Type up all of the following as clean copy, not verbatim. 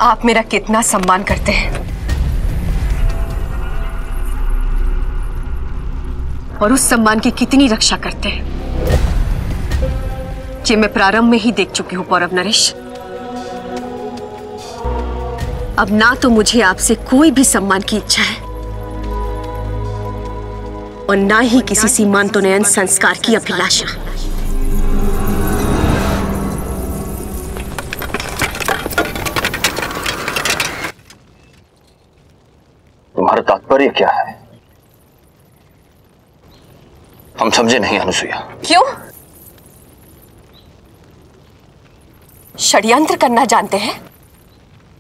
आप मेरा कितना सम्मान करते हैं और उस सम्मान की कितनी रक्षा करते हैं, ये मैं प्रारंभ में ही देख चुकी हूं पौरव नरेश। अब ना तो मुझे आपसे कोई भी सम्मान की इच्छा है और ना ही किसी सीमांतोन्नयन संस्कार की अभिलाषा। तुम्हारा तात्पर्य क्या है? हम समझे नहीं अनुसुईया। क्यों? षड्यंत्र करना जानते हैं,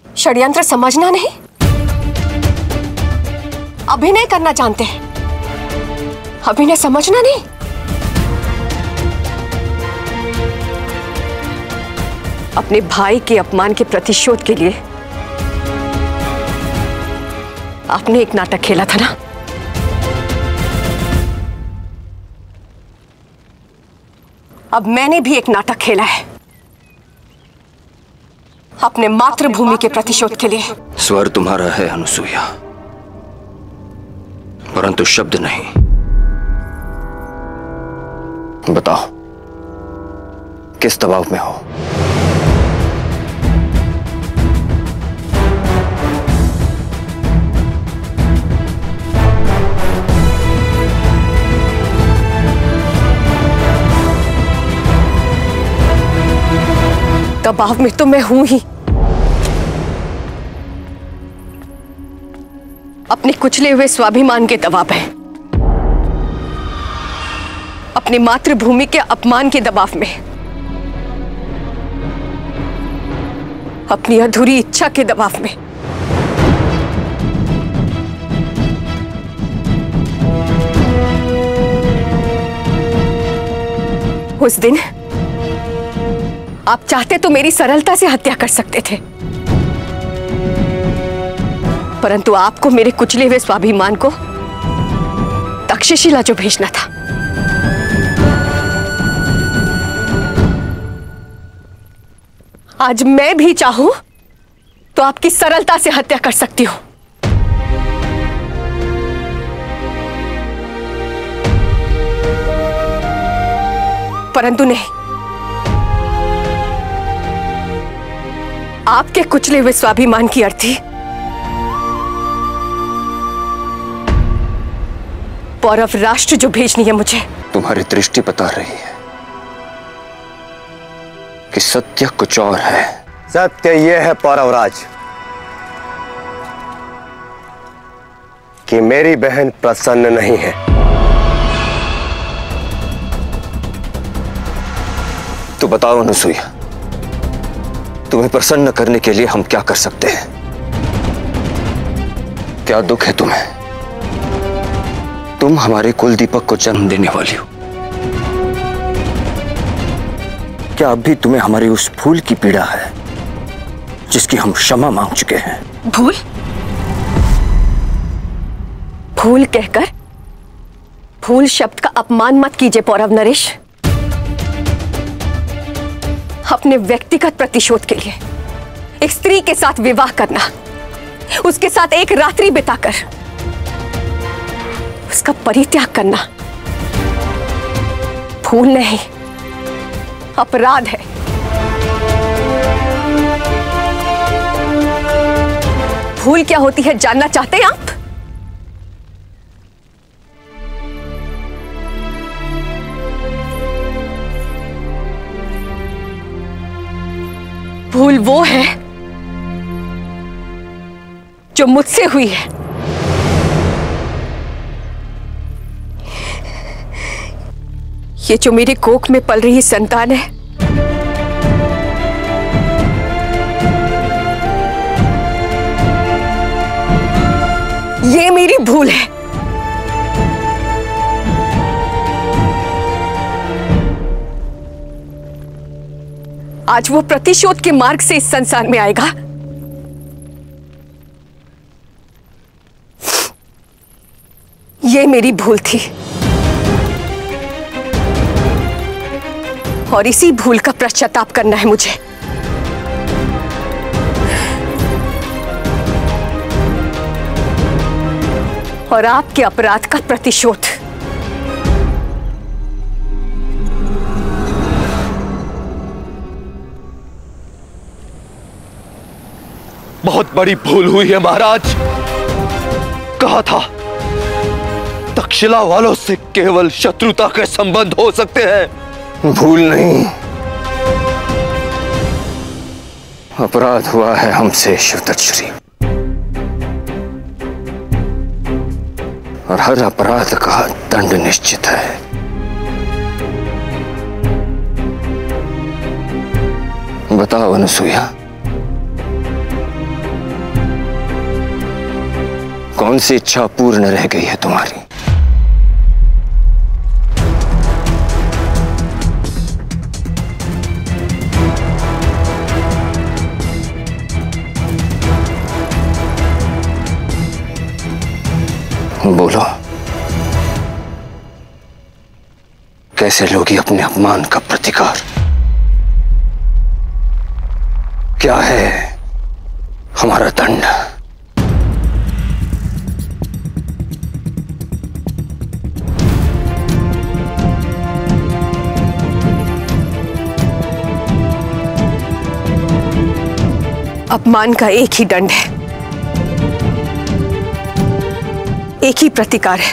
षड्यंत्र समझना नहीं? अभिनय करना जानते हैं, अभिनय समझना नहीं? अपने भाई के अपमान के प्रतिशोध के लिए आपने एक नाटक खेला था ना? अब मैंने भी एक नाटक खेला है अपने मातृभूमि के प्रतिशोध के लिए। स्वर तुम्हारा है अनुसुईया, परंतु शब्द नहीं। बताओ, किस दबाव में हो? दबाव में तो मैं हूं ही। अपने कुचले हुए स्वाभिमान के दबाव है, अपनी मातृभूमि के अपमान के दबाव में, अपनी अधूरी इच्छा के दबाव में। उस दिन आप चाहते तो मेरी सरलता से हत्या कर सकते थे, परंतु आपको मेरे कुचले हुए स्वाभिमान को तक्षशिला जो भेजना था। आज मैं भी चाहूं तो आपकी सरलता से हत्या कर सकती हूं, परंतु नहीं, आपके कुचले हुए स्वाभिमान की अर्थी पौरव राष्ट्र जो भेजनी है मुझे। तुम्हारी दृष्टि बता रही है कि सत्य कुछ और है। सत्य यह है पौरवराज कि मेरी बहन प्रसन्न नहीं है। तो बताओ अनुसुईया, तुम्हें प्रसन्न करने के लिए हम क्या कर सकते हैं? क्या दुख है तुम्हें? तुम हमारे कुल दीपक को जन्म देने वाली हो। क्या अब भी तुम्हें हमारी उस भूल की पीड़ा है जिसकी हम क्षमा मांग चुके हैं? भूल? भूल कहकर भूल शब्द का अपमान मत कीजिए पौरव नरेश। अपने व्यक्तिगत प्रतिशोध के लिए एक स्त्री के साथ विवाह करना, उसके साथ एक रात्रि बिताकर उसका परित्याग करना भूल नहीं, अपराध है। भूल क्या होती है जानना चाहते हैं आप? भूल वो है जो मुझसे हुई है। ये जो मेरे कोख में पल रही संतान है, ये मेरी भूल है। आज वो प्रतिशोध के मार्ग से इस संसार में आएगा, ये मेरी भूल थी और इसी भूल का पश्चाताप करना है मुझे। और आपके अपराध का प्रतिशोध। बहुत बड़ी भूल हुई है महाराज। कहा था तक्षशिला वालों से केवल शत्रुता के संबंध हो सकते हैं। भूल नहीं, अपराध हुआ है हमसे शिवदत्त। और हर अपराध का दंड निश्चित है। बताओ अनुसुईया, कौन सी इच्छा पूर्ण रह गई है तुम्हारी? बोलो, कैसे लोगी अपने अपमान का प्रतिकार? क्या है हमारा दंड? अपमान का एक ही दंड है, एक ही प्रतिकार है,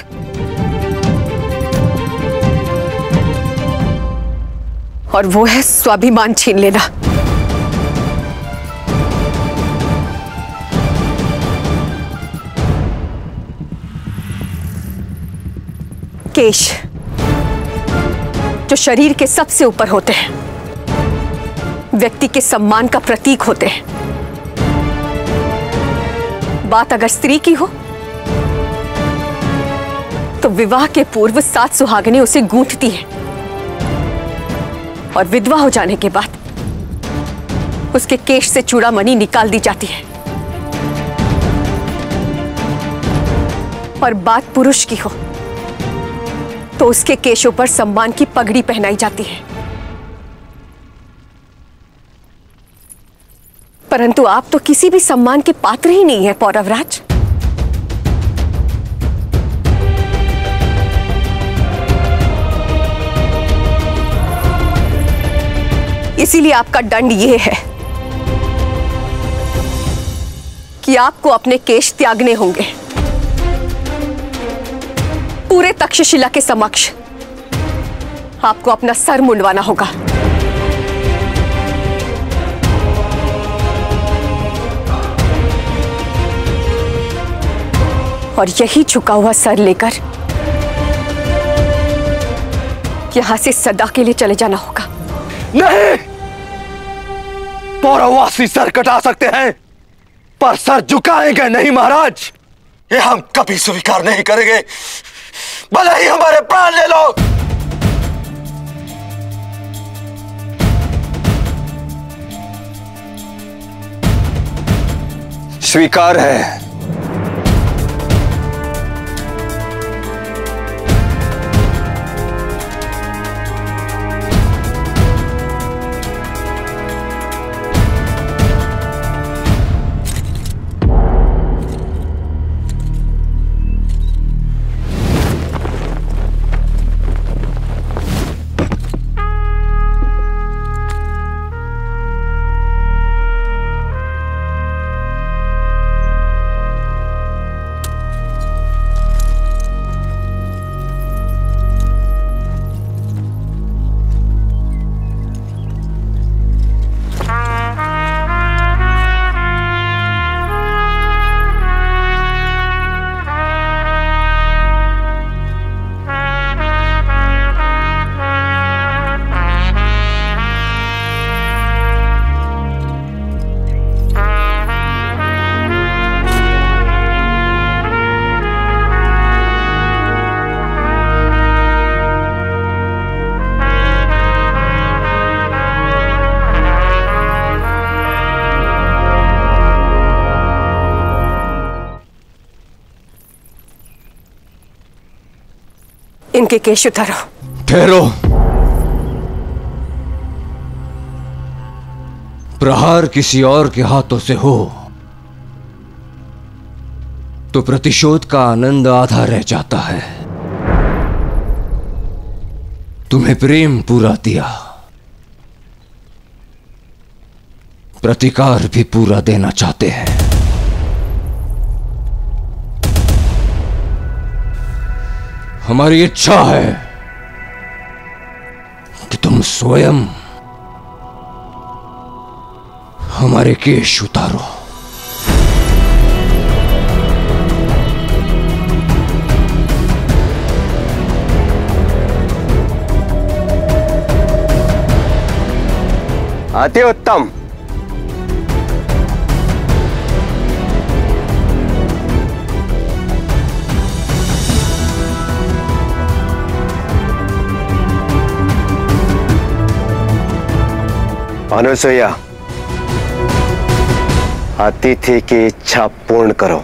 और वो है स्वाभिमान छीन लेना। केश जो शरीर के सबसे ऊपर होते हैं, व्यक्ति के सम्मान का प्रतीक होते हैं। बात अगर स्त्री की हो तो विवाह के पूर्व 7 सुहागनें उसे गूंथती हैं और विधवा हो जाने के बाद उसके केश से चूड़ामणि निकाल दी जाती है। और बात पुरुष की हो तो उसके केशों पर सम्मान की पगड़ी पहनाई जाती है। परंतु आप तो किसी भी सम्मान के पात्र ही नहीं है पौरवराज। इसीलिए आपका दंड यह है कि आपको अपने केश त्यागने होंगे। पूरे तक्षशिला के समक्ष आपको अपना सर मुंडवाना होगा। और यही झुका हुआ सर लेकर यहां से सदा के लिए चले जाना होगा। नहीं, पौरववासी सर कटा सकते हैं पर सर झुकाएंगे नहीं महाराज। ये हम कभी स्वीकार नहीं करेंगे, भले ही हमारे प्राण ले लो। स्वीकार है। इनके केश उतारो। ठहरो। प्रहार किसी और के हाथों से हो तो प्रतिशोध का आनंद आधा रह जाता है। तुम्हें प्रेम पूरा दिया, प्रतिकार भी पूरा देना चाहते हैं। हमारी इच्छा है कि तुम स्वयं हमारे केश उतारो। अति उत्तम। अनुसुईया, अतिथि की इच्छा पूर्ण करो।